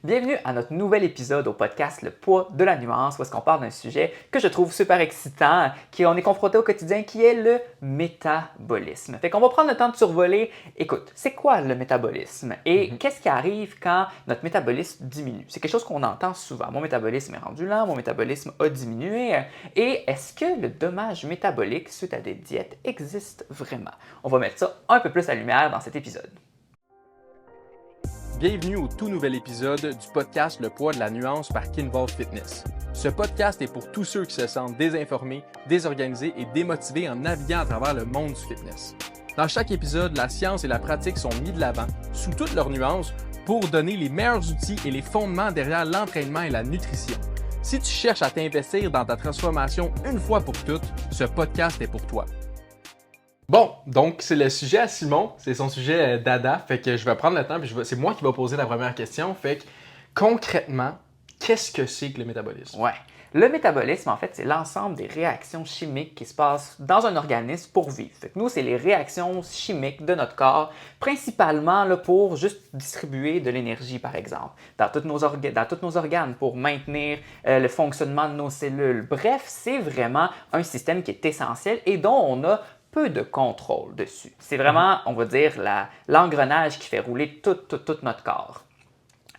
Bienvenue à notre nouvel épisode au podcast Le poids de la nuance, où est-ce qu'on parle d'un sujet que je trouve super excitant, qu'on est confronté au quotidien, qui est le métabolisme. Fait qu'on va prendre le temps de survoler, écoute, c'est quoi le métabolisme et qu'est-ce qui arrive quand notre métabolisme diminue? C'est quelque chose qu'on entend souvent. Mon métabolisme est rendu lent, mon métabolisme a diminué. Et est-ce que le dommage métabolique suite à des diètes existe vraiment? On va mettre ça un peu plus à lumière dans cet épisode. Bienvenue au tout nouvel épisode du podcast Le poids de la nuance par Kinvolve Fitness. Ce podcast est pour tous ceux qui se sentent désinformés, désorganisés et démotivés en naviguant à travers le monde du fitness. Dans chaque épisode, la science et la pratique sont mis de l'avant, sous toutes leurs nuances, pour donner les meilleurs outils et les fondements derrière l'entraînement et la nutrition. Si tu cherches à t'investir dans ta transformation une fois pour toutes, ce podcast est pour toi. Bon, donc c'est le sujet à Simon, c'est son sujet dada, fait que je vais prendre le temps, puis c'est moi qui vais poser la première question, fait que concrètement, qu'est-ce que c'est que le métabolisme? Ouais. Le métabolisme, en fait, c'est l'ensemble des réactions chimiques qui se passent dans un organisme pour vivre. Fait que nous, c'est les réactions chimiques de notre corps, principalement là, pour juste distribuer de l'énergie, par exemple, dans tous nos organes, pour maintenir le fonctionnement de nos cellules. Bref, c'est vraiment un système qui est essentiel et dont on a peu de contrôle dessus. C'est vraiment, on va dire, l'engrenage qui fait rouler tout notre corps.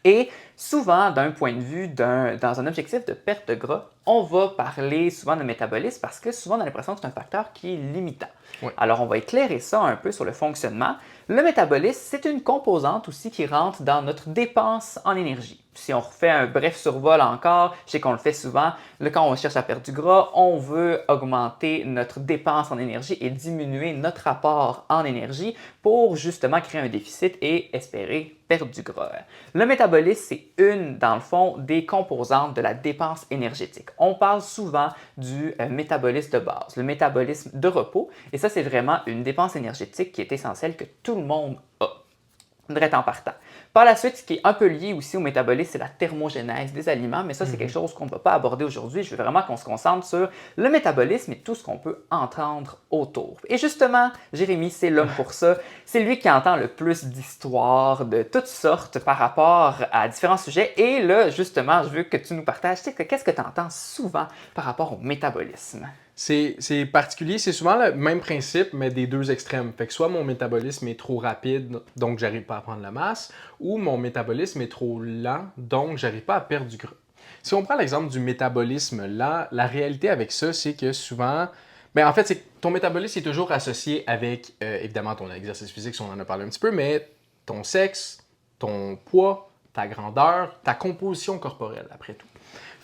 Et souvent, d'un point de vue, dans un objectif de perte de gras, on va parler souvent de métabolisme parce que souvent on a l'impression que c'est un facteur qui est limitant. Oui. Alors, on va éclairer ça un peu sur le fonctionnement. Le métabolisme, c'est une composante aussi qui rentre dans notre dépense en énergie. Si on refait un bref survol encore, je sais qu'on le fait souvent, là, quand on cherche à perdre du gras, on veut augmenter notre dépense en énergie et diminuer notre apport en énergie pour justement créer un déficit et espérer perdre du gras. Le métabolisme, c'est dans le fond, des composantes de la dépense énergétique. On parle souvent du métabolisme de base, le métabolisme de repos, et ça, c'est vraiment une dépense énergétique qui est essentielle que tout le monde a. Direct en partant. Par la suite, ce qui est un peu lié aussi au métabolisme, c'est la thermogénèse des aliments, mais ça, c'est quelque chose qu'on ne va pas aborder aujourd'hui. Je veux vraiment qu'on se concentre sur le métabolisme et tout ce qu'on peut entendre autour. Et justement, Jérémy, c'est l'homme pour ça. C'est lui qui entend le plus d'histoires de toutes sortes par rapport à différents sujets. Et là, justement, je veux que tu nous partages, qu'est-ce que tu entends souvent par rapport au métabolisme? C'est particulier, c'est souvent le même principe, mais des deux extrêmes. Fait que soit mon métabolisme est trop rapide, donc j'arrive pas à prendre la masse, ou mon métabolisme est trop lent, donc j'arrive pas à perdre du gras. Si on prend l'exemple du métabolisme lent, la réalité avec ça, c'est que souvent, en fait, c'est que ton métabolisme est toujours associé avec, évidemment, ton exercice physique, si on en a parlé un petit peu, mais ton sexe, ton poids, ta grandeur, ta composition corporelle, après tout.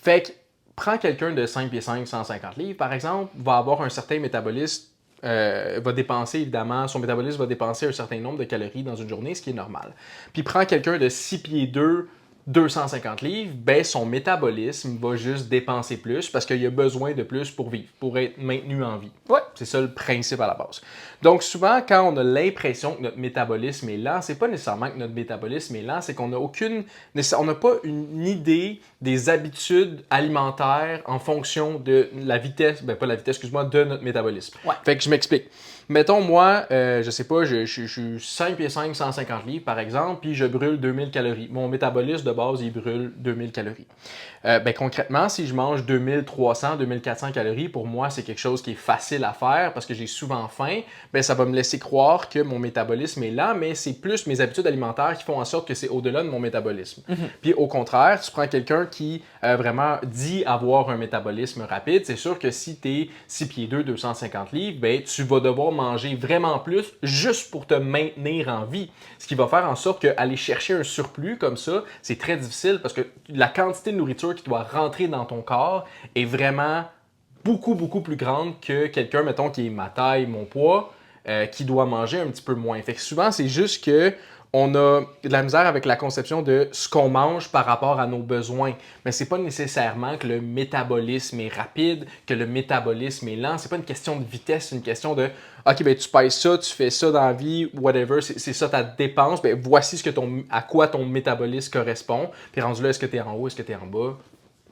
Fait que prends quelqu'un de 5 pieds 5, 150 livres, par exemple, va avoir un certain métabolisme, va dépenser, évidemment, son métabolisme va dépenser un certain nombre de calories dans une journée, ce qui est normal. Puis prends quelqu'un de 6 pieds 2, 250 livres, son métabolisme va juste dépenser plus parce qu'il a besoin de plus pour vivre, pour être maintenu en vie. Ouais. C'est ça le principe à la base. Donc souvent, quand on a l'impression que notre métabolisme est lent, c'est pas nécessairement que notre métabolisme est lent, c'est qu'on n'a pas une idée des habitudes alimentaires en fonction de la vitesse, pas la vitesse, excuse-moi, de notre métabolisme. Ouais. Fait que je m'explique. Mettons, moi, je sais pas, je suis 5 pieds 5, 150 livres, par exemple, puis je brûle 2000 calories. Mon métabolisme de base, il brûle 2000 calories. Concrètement, si je mange 2300, 2400 calories, pour moi, c'est quelque chose qui est facile à faire parce que j'ai souvent faim. Ça va me laisser croire que mon métabolisme est lent, mais c'est plus mes habitudes alimentaires qui font en sorte que c'est au-delà de mon métabolisme. Puis au contraire, tu prends quelqu'un qui vraiment dit avoir un métabolisme rapide, c'est sûr que si tu es 6 pieds 2, 250 livres, tu vas devoir manger vraiment plus juste pour te maintenir en vie. Ce qui va faire en sorte qu'aller chercher un surplus comme ça, c'est très difficile parce que la quantité de nourriture qui doit rentrer dans ton corps est vraiment beaucoup plus grande que quelqu'un, mettons, qui est ma taille, mon poids, qui doit manger un petit peu moins. Fait que souvent, c'est juste que on a de la misère avec la conception de ce qu'on mange par rapport à nos besoins. Mais c'est pas nécessairement que le métabolisme est rapide, que le métabolisme est lent. C'est pas une question de vitesse, c'est une question de OK, tu pèses ça, tu fais ça dans la vie, whatever, c'est ça ta dépense. Voici à quoi ton métabolisme correspond. Puis rendu là, est-ce que tu es en haut, est-ce que tu es en bas?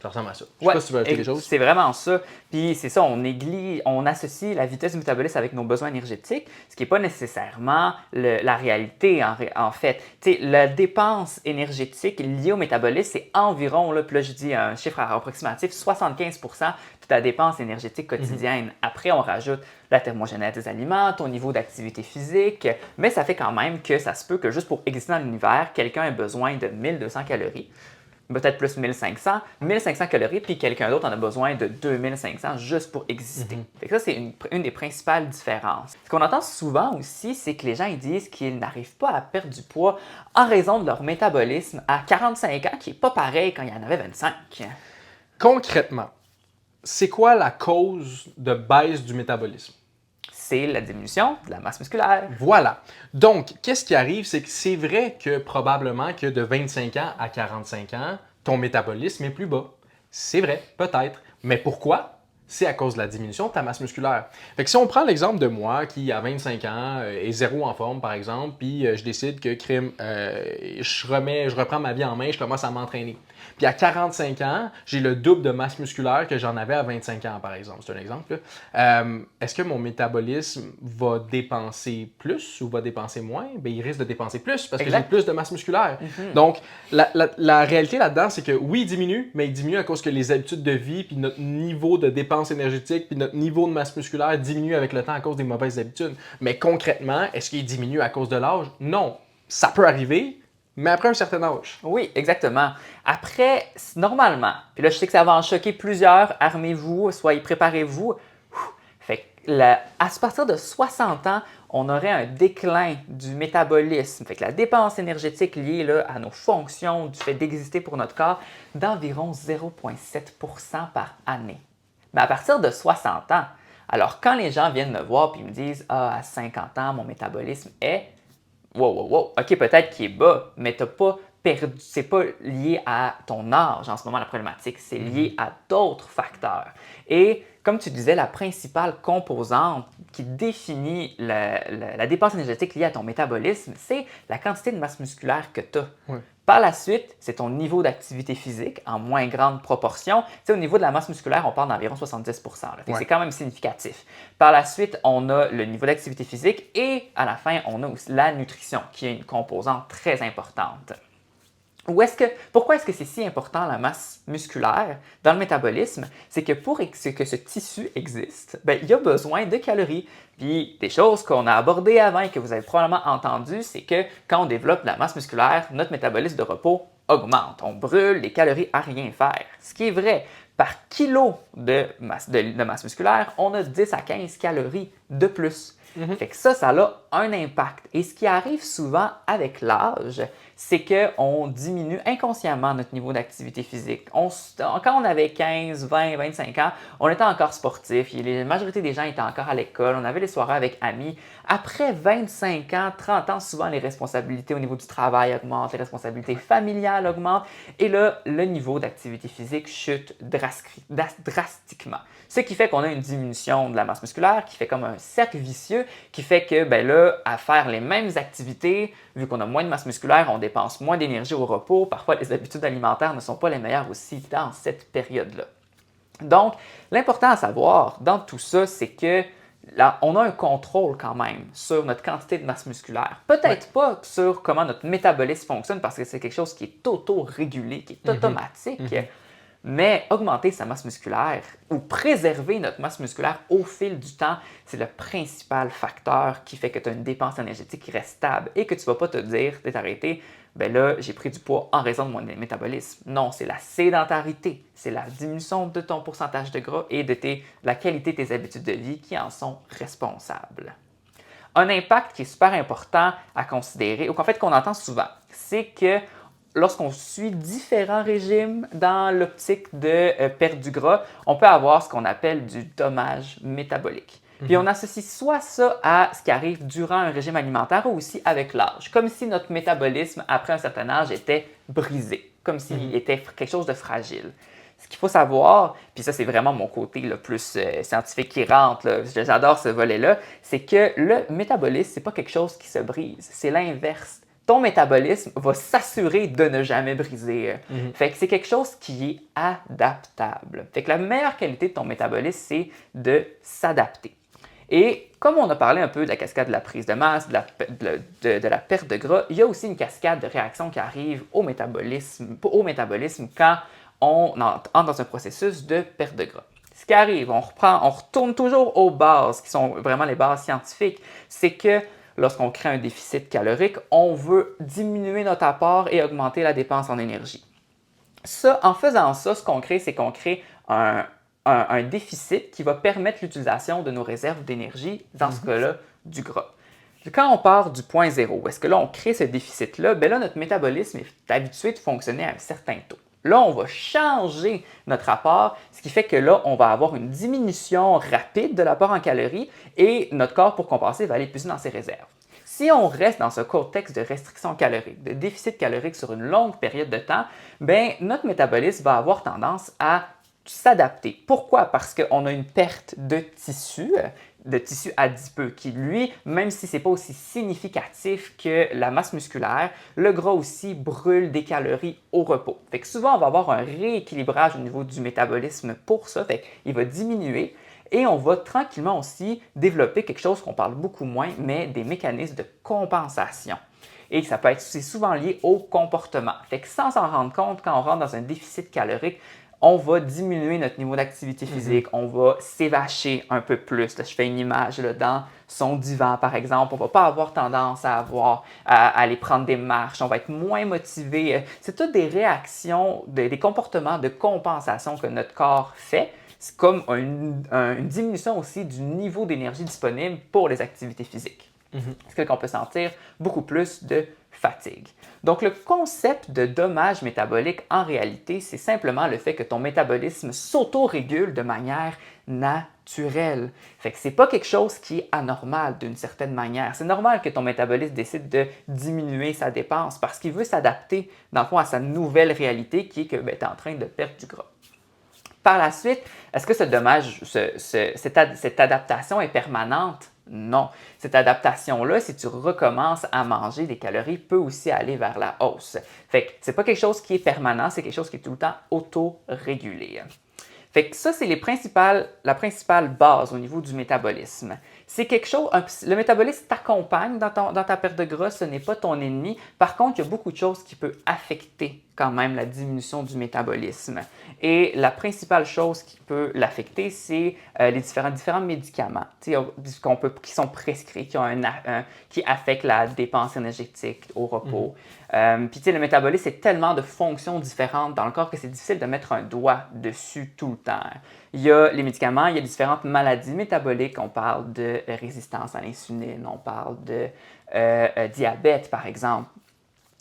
Ça ressemble à ça. Je sais pas si tu veux ajouter des choses. C'est vraiment ça. Puis c'est ça, on associe la vitesse du métabolisme avec nos besoins énergétiques, ce qui n'est pas nécessairement la réalité en fait. Tu sais, la dépense énergétique liée au métabolisme, c'est environ, là, puis là je dis un chiffre approximatif, 75% de ta dépense énergétique quotidienne. Après, on rajoute la thermogénèse des aliments, ton niveau d'activité physique, mais ça fait quand même que ça se peut que juste pour exister dans l'univers, quelqu'un ait besoin de 1200 calories. Peut-être plus 1500 calories, puis quelqu'un d'autre en a besoin de 2500 juste pour exister. Fait que ça, c'est une des principales différences. Ce qu'on entend souvent aussi, c'est que les gens ils disent qu'ils n'arrivent pas à perdre du poids en raison de leur métabolisme à 45 ans, qui n'est pas pareil quand il y en avait 25. Concrètement, c'est quoi la cause de baisse du métabolisme? C'est la diminution de la masse musculaire. Voilà. Donc, qu'est-ce qui arrive? C'est que c'est vrai que probablement que de 25 ans à 45 ans, ton métabolisme est plus bas. C'est vrai, peut-être. Mais pourquoi? C'est à cause de la diminution de ta masse musculaire. Fait que si on prend l'exemple de moi qui, à 25 ans, est zéro en forme, par exemple, puis je décide que je reprends ma vie en main, je commence à m'entraîner. Puis à 45 ans, j'ai le double de masse musculaire que j'en avais à 25 ans, par exemple. C'est un exemple. Est-ce que mon métabolisme va dépenser plus ou va dépenser moins? Bien, il risque de dépenser plus parce que j'ai plus de masse musculaire. Donc, la réalité là-dedans, c'est que oui, il diminue, mais il diminue à cause que les habitudes de vie, puis notre niveau de dépense énergétique, puis notre niveau de masse musculaire diminue avec le temps à cause des mauvaises habitudes. Mais concrètement, est-ce qu'il diminue à cause de l'âge? Non. Ça peut arriver, mais après un certain âge. Oui, exactement. Après, normalement, puis là, je sais que ça va en choquer plusieurs, armez-vous, préparez-vous. Fait que à partir de 60 ans, on aurait un déclin du métabolisme, fait que la dépense énergétique liée là, à nos fonctions, du fait d'exister pour notre corps, d'environ 0,7% par année. Mais à partir de 60 ans, alors quand les gens viennent me voir et me disent « Ah, à 50 ans, mon métabolisme est… » Wow, OK, peut-être qu'il est bas, mais t'as pas perdu, c'est pas lié à ton âge en ce moment, la problématique, c'est lié à d'autres facteurs. Et comme tu disais, la principale composante qui définit la dépense énergétique liée à ton métabolisme, c'est la quantité de masse musculaire que tu as. Ouais. Par la suite, c'est ton niveau d'activité physique en moins grande proportion. Tu sais, au niveau de la masse musculaire, on parle d'environ 70 là. C'est quand même significatif. Par la suite, on a le niveau d'activité physique et à la fin, on a aussi la nutrition qui est une composante très importante. Pourquoi est-ce que c'est si important la masse musculaire dans le métabolisme? C'est que pour que ce tissu existe, il y a besoin de calories. Puis des choses qu'on a abordées avant et que vous avez probablement entendues, c'est que quand on développe de la masse musculaire, notre métabolisme de repos augmente. On brûle des calories à rien faire. Ce qui est vrai, par kilo de masse musculaire, on a 10 à 15 calories de plus. Fait que ça a un impact. Et ce qui arrive souvent avec l'âge, c'est qu'on diminue inconsciemment notre niveau d'activité physique. Quand on avait 15, 20, 25 ans, on était encore sportif. La majorité des gens étaient encore à l'école. On avait les soirées avec amis. Après 25 ans, 30 ans, souvent les responsabilités au niveau du travail augmentent, les responsabilités familiales augmentent. Et là, le niveau d'activité physique chute drastiquement. Ce qui fait qu'on a une diminution de la masse musculaire, qui fait comme un cercle vicieux, qui fait que là, à faire les mêmes activités, vu qu'on a moins de masse musculaire, on dépense moins d'énergie au repos. Parfois, les habitudes alimentaires ne sont pas les meilleures aussi dans cette période-là. Donc, l'important à savoir dans tout ça, c'est que là, on a un contrôle quand même sur notre quantité de masse musculaire. Peut-être pas sur comment notre métabolisme fonctionne parce que c'est quelque chose qui est auto-régulé, qui est automatique. Mais augmenter sa masse musculaire ou préserver notre masse musculaire au fil du temps, c'est le principal facteur qui fait que tu as une dépense énergétique qui reste stable et que tu ne vas pas te dire, t'es arrêté, là, j'ai pris du poids en raison de mon métabolisme. Non, c'est la sédentarité, c'est la diminution de ton pourcentage de gras et de la qualité de tes habitudes de vie qui en sont responsables. Un impact qui est super important à considérer, ou qu'en fait qu'on entend souvent, c'est que lorsqu'on suit différents régimes dans l'optique de perdre du gras, on peut avoir ce qu'on appelle du dommage métabolique. Puis on associe soit ça à ce qui arrive durant un régime alimentaire ou aussi avec l'âge, comme si notre métabolisme après un certain âge était brisé, comme s'il était quelque chose de fragile. Ce qu'il faut savoir, puis ça c'est vraiment mon côté le plus scientifique qui rentre, là, j'adore ce volet-là, c'est que le métabolisme, c'est pas quelque chose qui se brise, c'est l'inverse. ton métabolisme va s'assurer de ne jamais briser. Fait que c'est quelque chose qui est adaptable. Fait que la meilleure qualité de ton métabolisme, c'est de s'adapter. Et comme on a parlé un peu de la cascade de la prise de masse, de la perte de gras, il y a aussi une cascade de réactions qui arrive au métabolisme quand on entre dans un processus de perte de gras. Ce qui arrive, on retourne toujours aux bases, qui sont vraiment les bases scientifiques, c'est que lorsqu'on crée un déficit calorique, on veut diminuer notre apport et augmenter la dépense en énergie. Ça, en faisant ça, ce qu'on crée, c'est qu'on crée un déficit qui va permettre l'utilisation de nos réserves d'énergie, dans ce cas-là, du gras. Quand on part du point zéro, est-ce que là, on crée ce déficit-là? Bien là, notre métabolisme est habitué de fonctionner à un certain taux. Là, on va changer notre apport, ce qui fait que là, on va avoir une diminution rapide de l'apport en calories et notre corps, pour compenser, va aller puiser dans ses réserves. Si on reste dans ce contexte de restriction calorique, de déficit calorique sur une longue période de temps, bien, notre métabolisme va avoir tendance à s'adapter. Pourquoi? Parce qu'on a une perte de tissu adipeux qui, lui, même si ce n'est pas aussi significatif que la masse musculaire, le gras aussi brûle des calories au repos. Fait que souvent, on va avoir un rééquilibrage au niveau du métabolisme pour ça. Fait qu'il va diminuer et on va tranquillement aussi développer quelque chose qu'on parle beaucoup moins, mais des mécanismes de compensation. Et ça peut être souvent lié au comportement. Fait que sans s'en rendre compte, quand on rentre dans un déficit calorique, on va diminuer notre niveau d'activité physique, on va s'évacher un peu plus. Là, je fais une image là, dans son divan, par exemple. On ne va pas avoir tendance à aller prendre des marches, on va être moins motivé. C'est toutes des réactions, des comportements de compensation que notre corps fait. C'est comme une diminution aussi du niveau d'énergie disponible pour les activités physiques. Ce qui fait qu'on peut sentir beaucoup plus de fatigue. Donc, le concept de dommage métabolique, en réalité, c'est simplement le fait que ton métabolisme s'auto-régule de manière naturelle. Fait que c'est pas quelque chose qui est anormal d'une certaine manière. C'est normal que ton métabolisme décide de diminuer sa dépense parce qu'il veut s'adapter, dans le fond, à sa nouvelle réalité qui est que tu es en train de perdre du gras. Par la suite, est-ce que cette adaptation est permanente? Non. Cette adaptation-là, si tu recommences à manger des calories, peut aussi aller vers la hausse. Fait que c'est pas quelque chose qui est permanent, c'est quelque chose qui est tout le temps auto-régulé. Fait que ça, c'est la principale base au niveau du métabolisme. C'est quelque chose, le métabolisme t'accompagne dans ta perte de gras, ce n'est pas ton ennemi. Par contre, il y a beaucoup de choses qui peuvent affecter quand même la diminution du métabolisme. Et la principale chose qui peut l'affecter, c'est les différents médicaments qui sont prescrits, qui affectent la dépense énergétique au repos. Puis le métabolisme, c'est tellement de fonctions différentes dans le corps que c'est difficile de mettre un doigt dessus tout le temps. Il y a les médicaments, il y a différentes maladies métaboliques. On parle de résistance à l'insuline, on parle de diabète, par exemple.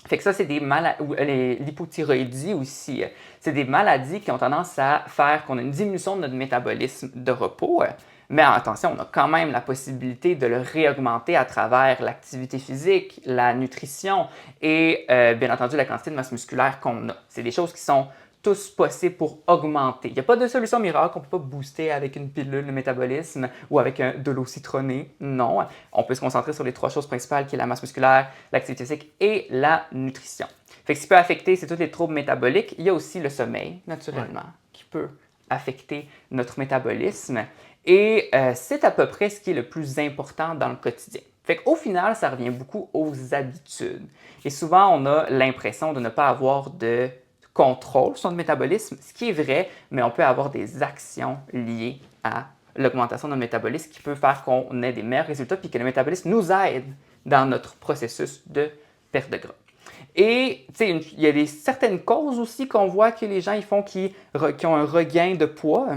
Fait que ça, c'est des maladies, ou l'hypothyroïdie aussi. C'est des maladies qui ont tendance à faire qu'on a une diminution de notre métabolisme de repos. Mais attention, on a quand même la possibilité de le réaugmenter à travers l'activité physique, la nutrition et bien entendu la quantité de masse musculaire qu'on a. C'est des choses qui sont tous possibles pour augmenter. Il n'y a pas de solution miracle, on ne peut pas booster avec une pilule le métabolisme ou avec de l'eau citronnée. Non, on peut se concentrer sur les trois choses principales qui est la masse musculaire, l'activité physique et la nutrition. Fait que ce qui peut affecter, c'est tous les troubles métaboliques. Il y a aussi le sommeil, naturellement, qui peut affecter notre métabolisme. Et c'est à peu près ce qui est le plus important dans le quotidien. Fait qu'au final, ça revient beaucoup aux habitudes. Et souvent, on a l'impression de ne pas avoir de contrôle sur notre métabolisme, ce qui est vrai, mais on peut avoir des actions liées à l'augmentation de notre métabolisme qui peut faire qu'on ait des meilleurs résultats puis que le métabolisme nous aide dans notre processus de perte de gras. Et il y a certaines causes aussi qu'on voit que les gens ils font qui ont un regain de poids,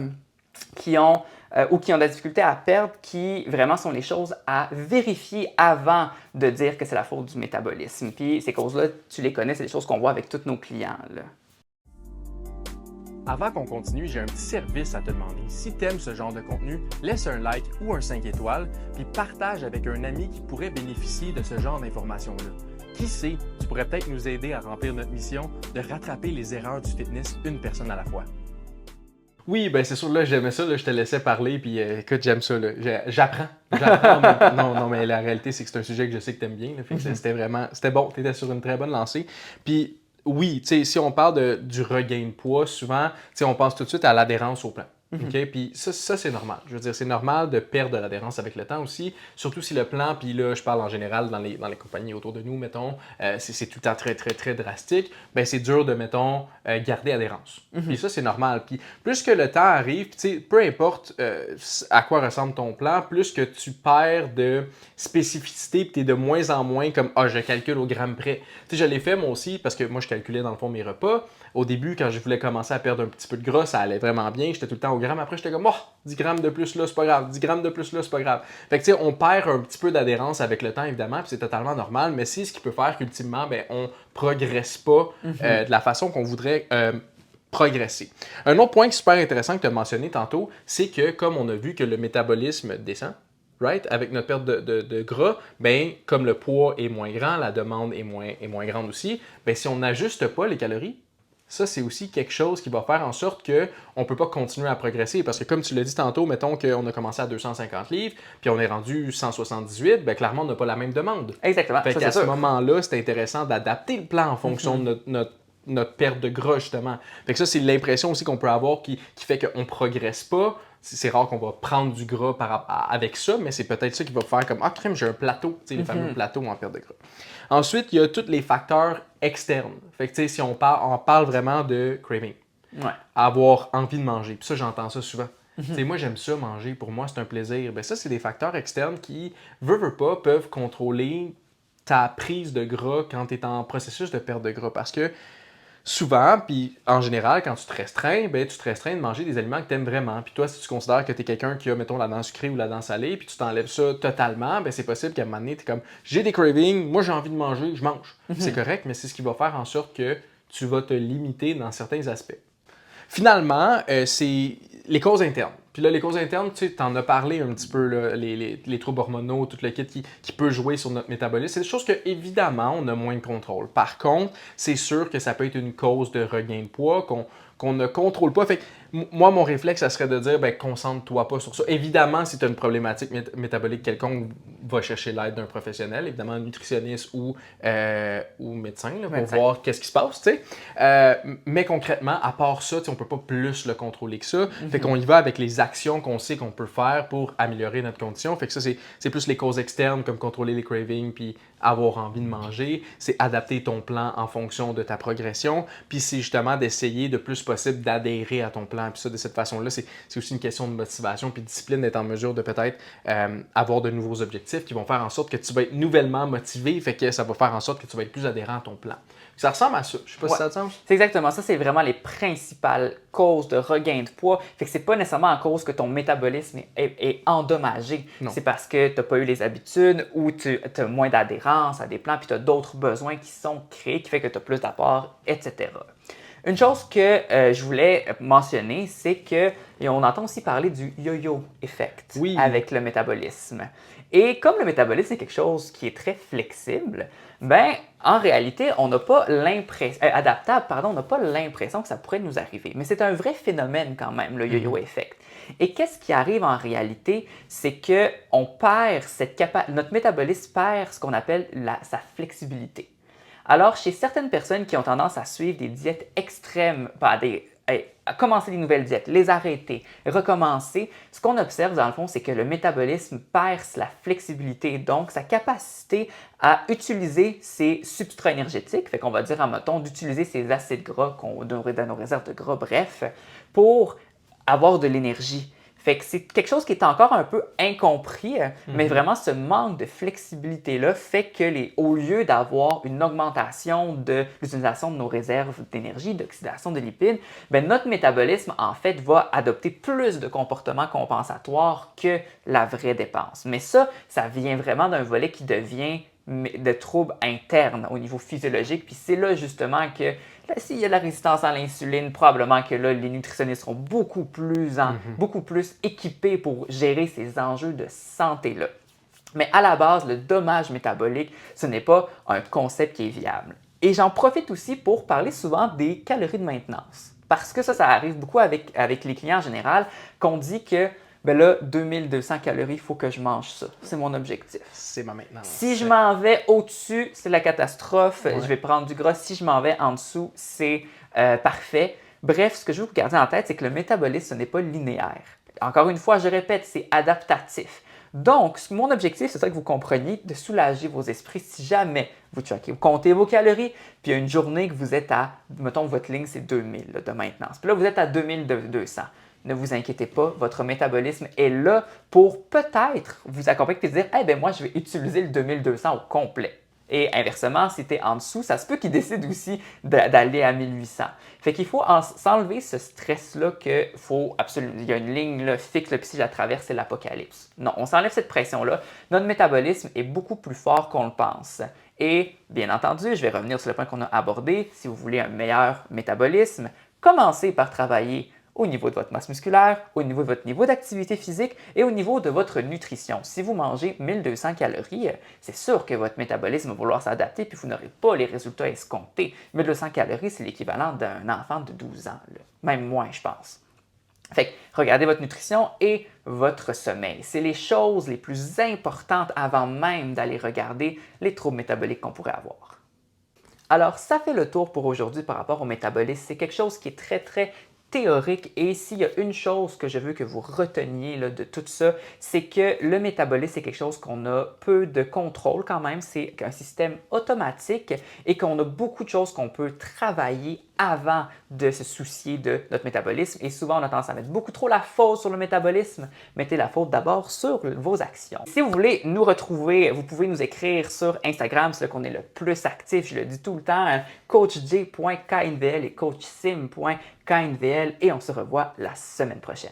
ou qui ont de la difficulté à perdre, qui vraiment sont les choses à vérifier avant de dire que c'est la faute du métabolisme. Puis ces causes-là, tu les connais, c'est des choses qu'on voit avec tous nos clients, là. Avant qu'on continue, j'ai un petit service à te demander. Si tu aimes ce genre de contenu, laisse un like ou un 5 étoiles, puis partage avec un ami qui pourrait bénéficier de ce genre d'informations-là. Qui sait, tu pourrais peut-être nous aider à remplir notre mission de rattraper les erreurs du fitness une personne à la fois. Oui, ben c'est sûr, là, j'aimais ça, là, je te laissais parler, puis écoute, j'aime ça, là. J'apprends. J'apprends. Non, mais la réalité, c'est que c'est un sujet que je sais que tu aimes bien, là, fait que c'était bon, tu étais sur une très bonne lancée. Puis oui, tu sais, si on parle du regain de poids, souvent, tu sais, on pense tout de suite à l'adhérence au plan. OK? Puis ça c'est normal. Je veux dire, c'est normal de perdre de l'adhérence avec le temps aussi, surtout si le plan, puis là, je parle en général dans les compagnies autour de nous, mettons, c'est tout le temps très, très, très drastique, ben c'est dur de, mettons, garder adhérence. Puis ça, c'est normal. Puis plus que le temps arrive, tu sais, peu importe à quoi ressemble ton plan, plus que tu perds de spécificité, puis tu es de moins en moins comme, ah, je calcule au gramme près. Tu sais, je l'ai fait moi aussi, parce que moi, je calculais dans le fond mes repas. Au début, quand je voulais commencer à perdre un petit peu de gras, ça allait vraiment bien. J'étais tout le temps au gramme. Après, j'étais comme, oh, 10 grammes de plus là, c'est pas grave. 10 grammes de plus là, c'est pas grave. Fait que, tu sais, on perd un petit peu d'adhérence avec le temps, évidemment, puis c'est totalement normal. Mais c'est ce qui peut faire qu'ultimement, ben, on progresse pas de la façon qu'on voudrait progresser. Un autre point qui est super intéressant que tu as mentionné tantôt, c'est que, comme on a vu que le métabolisme descend, right? Avec notre perte de gras, ben, comme le poids est moins grand, la demande est moins grande aussi, ben, si on n'ajuste pas les calories, ça, c'est aussi quelque chose qui va faire en sorte qu'on ne peut pas continuer à progresser. Parce que comme tu l'as dit tantôt, mettons qu'on a commencé à 250 livres, puis on est rendu 178, bien clairement, on n'a pas la même demande. Exactement. Fait qu'à ce moment-là, c'est intéressant d'adapter le plan en fonction de notre perte de gras, justement. Fait que ça, c'est l'impression aussi qu'on peut avoir qui fait qu'on ne progresse pas. C'est rare qu'on va prendre du gras avec ça, mais c'est peut-être ça qui va faire comme « Ah, crème, j'ai un plateau », tu sais, les fameux plateaux en perte de gras. Ensuite, il y a tous les facteurs externes. Fait que, tu sais, si on parle vraiment de craving, avoir envie de manger. Puis ça, j'entends ça souvent. Tu sais, moi, j'aime ça, manger. Pour moi, c'est un plaisir. Ben ça, c'est des facteurs externes qui, veut pas, peuvent contrôler ta prise de gras quand tu es en processus de perte de gras. Parce que souvent, puis en général, quand tu te restreins, ben, tu te restreins de manger des aliments que tu aimes vraiment. Puis toi, si tu considères que tu es quelqu'un qui a, mettons, la dent sucrée ou la dent salée, puis tu t'enlèves ça totalement, ben, c'est possible qu'à un moment donné, tu es comme j'ai des cravings, moi j'ai envie de manger, je mange. C'est correct, mais c'est ce qui va faire en sorte que tu vas te limiter dans certains aspects. Finalement, c'est les causes internes. Puis là, les causes internes, tu en as parlé un petit peu, là, les troubles hormonaux, tout le kit qui peut jouer sur notre métabolisme. C'est des choses que, évidemment, on a moins de contrôle. Par contre, c'est sûr que ça peut être une cause de regain de poids qu'on ne contrôle pas. Fait que, moi, mon réflexe, ça serait de dire, ben, concentre-toi pas sur ça. Évidemment, si tu as une problématique métabolique quelconque, va chercher l'aide d'un professionnel, évidemment un nutritionniste ou médecin, là, pour voir qu'est-ce qui se passe, tu sais. Mais concrètement, à part ça, on peut pas plus le contrôler que ça. Fait qu'on y va avec les actions qu'on sait qu'on peut faire pour améliorer notre condition. Fait que ça, c'est plus les causes externes, comme contrôler les cravings, puis avoir envie de manger. C'est adapter ton plan en fonction de ta progression. Puis c'est justement d'essayer le plus possible d'adhérer à ton plan. Puis ça, de cette façon-là, c'est aussi une question de motivation puis de discipline, d'être en mesure de peut-être avoir de nouveaux objectifs qui vont faire en sorte que tu vas être nouvellement motivé. Fait que ça va faire en sorte que tu vas être plus adhérent à ton plan. Ça ressemble à ça. Je sais pas si ça te semble. C'est exactement ça. C'est vraiment les principales causes de regain de poids. Fait que c'est pas nécessairement à cause que ton métabolisme est endommagé. C'est parce que tu n'as pas eu les habitudes ou tu as moins d'adhérence à des plans puis tu as d'autres besoins qui sont créés qui fait que tu as plus d'apport, etc. Une chose que je voulais mentionner, c'est qu'on entend aussi parler du yo-yo effect avec le métabolisme. Et comme le métabolisme est quelque chose qui est très flexible, ben en réalité, on n'a pas l'impression, adaptable, pardon, on n'a pas l'impression que ça pourrait nous arriver. Mais c'est un vrai phénomène quand même, le yo-yo effect. Et qu'est-ce qui arrive en réalité, c'est que on perd notre métabolisme perd ce qu'on appelle sa flexibilité. Alors, chez certaines personnes qui ont tendance à suivre des diètes extrêmes, à commencer des nouvelles diètes, les arrêter, recommencer, ce qu'on observe dans le fond, c'est que le métabolisme perd la flexibilité, donc sa capacité à utiliser ses substrats énergétiques, fait qu'on va dire en mettons d'utiliser ces acides gras qu'on donnerait dans nos réserves de gras, bref, pour avoir de l'énergie. Fait que c'est quelque chose qui est encore un peu incompris, mais vraiment ce manque de flexibilité-là fait que au lieu d'avoir une augmentation de l'utilisation de nos réserves d'énergie, d'oxydation de lipides, ben notre métabolisme en fait va adopter plus de comportements compensatoires que la vraie dépense. Mais ça vient vraiment d'un volet qui devient de troubles internes au niveau physiologique, puis c'est là justement que s'il y a la résistance à l'insuline, probablement que là, les nutritionnistes seront beaucoup plus équipés pour gérer ces enjeux de santé-là. Mais à la base, le dommage métabolique, ce n'est pas un concept qui est viable. Et j'en profite aussi pour parler souvent des calories de maintenance. Parce que ça arrive beaucoup avec les clients en général, qu'on dit que ben là, 2200 calories, il faut que je mange ça. C'est mon objectif. C'est ma maintenance. Si je m'en vais au-dessus, c'est la catastrophe. Ouais. Je vais prendre du gras. Si je m'en vais en dessous, c'est parfait. Bref, ce que je veux vous garder en tête, c'est que le métabolisme, ce n'est pas linéaire. Encore une fois, je répète, c'est adaptatif. Donc, mon objectif, c'est ça que vous compreniez, de soulager vos esprits si jamais vous traquez, vous comptez vos calories, puis il y a une journée que vous êtes à, mettons, votre ligne, c'est 2000 là, de maintenance. Puis là, vous êtes à 2200. Ne vous inquiétez pas, votre métabolisme est là pour peut-être vous accompagner et dire « Eh bien, moi, je vais utiliser le 2200 au complet. » Et inversement, si tu es en dessous, ça se peut qu'il décide aussi d'aller à 1800. Fait qu'il faut s'enlever ce stress-là qu'il faut absolument. Il y a une ligne là, fixe, là, puis si je la traverse, c'est l'apocalypse. Non, on s'enlève cette pression-là. Notre métabolisme est beaucoup plus fort qu'on le pense. Et bien entendu, je vais revenir sur le point qu'on a abordé. Si vous voulez un meilleur métabolisme, commencez par travailler au niveau de votre masse musculaire, au niveau de votre niveau d'activité physique et au niveau de votre nutrition. Si vous mangez 1200 calories, c'est sûr que votre métabolisme va vouloir s'adapter puis vous n'aurez pas les résultats escomptés. 1200 calories, c'est l'équivalent d'un enfant de 12 ans, là. Même moins, je pense. Fait que regardez votre nutrition et votre sommeil. C'est les choses les plus importantes avant même d'aller regarder les troubles métaboliques qu'on pourrait avoir. Alors, ça fait le tour pour aujourd'hui par rapport au métabolisme. C'est quelque chose qui est très théorique et s'il y a une chose que je veux que vous reteniez là, de tout ça, c'est que le métabolisme, c'est quelque chose qu'on a peu de contrôle quand même. C'est un système automatique et qu'on a beaucoup de choses qu'on peut travailler avant de se soucier de notre métabolisme. Et souvent, on a tendance à mettre beaucoup trop la faute sur le métabolisme. Mettez la faute d'abord sur vos actions. Si vous voulez nous retrouver, vous pouvez nous écrire sur Instagram, c'est là qu'on est le plus actif, je le dis tout le temps, hein, coachj.knvl et coachsim.knvl et on se revoit la semaine prochaine.